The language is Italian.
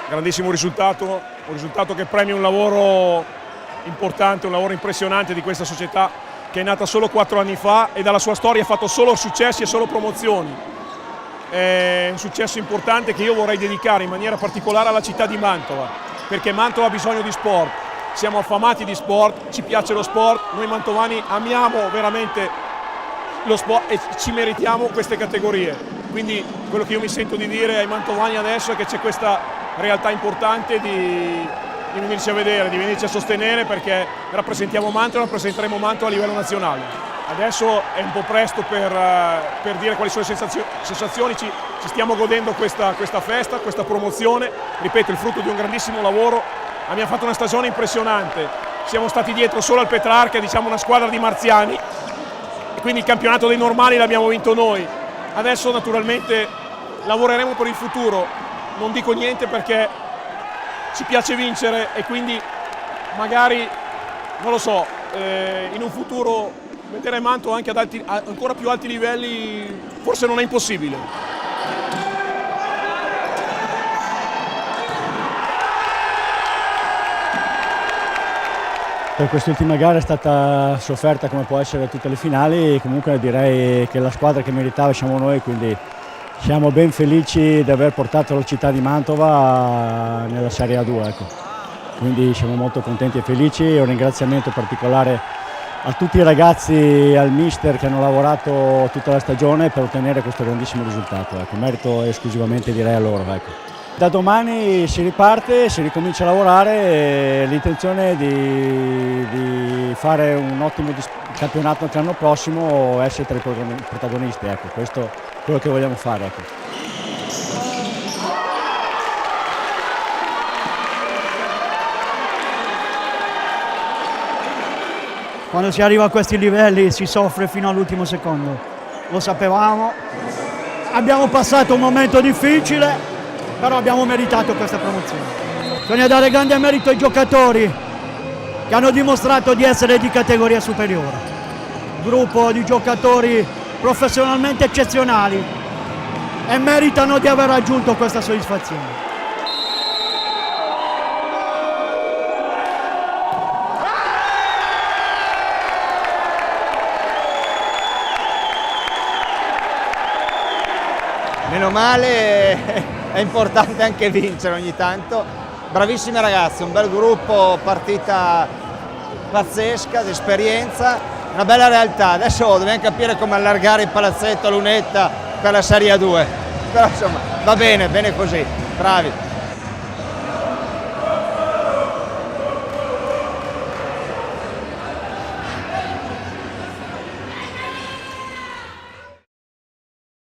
grandissimo risultato, un risultato che premia un lavoro importante, un lavoro impressionante di questa società che è nata solo 4 anni fa e dalla sua storia ha fatto solo successi e solo promozioni. È un successo importante che io vorrei dedicare in maniera particolare alla città di Mantova, perché Mantova ha bisogno di sport, siamo affamati di sport, ci piace lo sport, noi mantovani amiamo veramente lo sport e ci meritiamo queste categorie. Quindi quello che io mi sento di dire ai mantovani adesso è che c'è questa realtà importante di venirci a vedere, di venirci a sostenere, perché rappresentiamo Mantova, rappresenteremo Mantova a livello nazionale. Adesso è un po' presto per dire quali sono le sensazioni, ci stiamo godendo questa festa, questa promozione, ripeto, il frutto di un grandissimo lavoro. Abbiamo fatto una stagione impressionante, siamo stati dietro solo al Petrarca, diciamo una squadra di marziani, e quindi il campionato dei normali l'abbiamo vinto noi. Adesso naturalmente lavoreremo per il futuro, non dico niente perché ci piace vincere e quindi magari, non lo so, in un futuro vedere Mantova anche ad ancora più alti livelli forse non è impossibile. Per quest'ultima gara è stata sofferta come può essere tutte le finali, comunque direi che la squadra che meritava siamo noi, quindi siamo ben felici di aver portato la città di Mantova nella Serie A2. Ecco. Quindi siamo molto contenti e felici e un ringraziamento particolare a tutti i ragazzi, al mister che hanno lavorato tutta la stagione per ottenere questo grandissimo risultato. Ecco. Merito esclusivamente direi a loro. Ecco. Da domani si riparte, si ricomincia a lavorare e l'intenzione è di fare un ottimo campionato anche l'anno prossimo e essere tra i protagonisti. Ecco. Questo è quello che vogliamo fare. Ecco. Quando si arriva a questi livelli si soffre fino all'ultimo secondo, lo sapevamo, abbiamo passato un momento difficile, però abbiamo meritato questa promozione. Bisogna dare grande merito ai giocatori che hanno dimostrato di essere di categoria superiore. Gruppo di giocatori professionalmente eccezionali e meritano di aver raggiunto questa soddisfazione. Meno male, è importante anche vincere ogni tanto. Bravissimi ragazzi, un bel gruppo, partita pazzesca, di esperienza, una bella realtà. Adesso dobbiamo capire come allargare il palazzetto a Lunetta per la Serie A2. Però insomma va bene, bene così, bravi.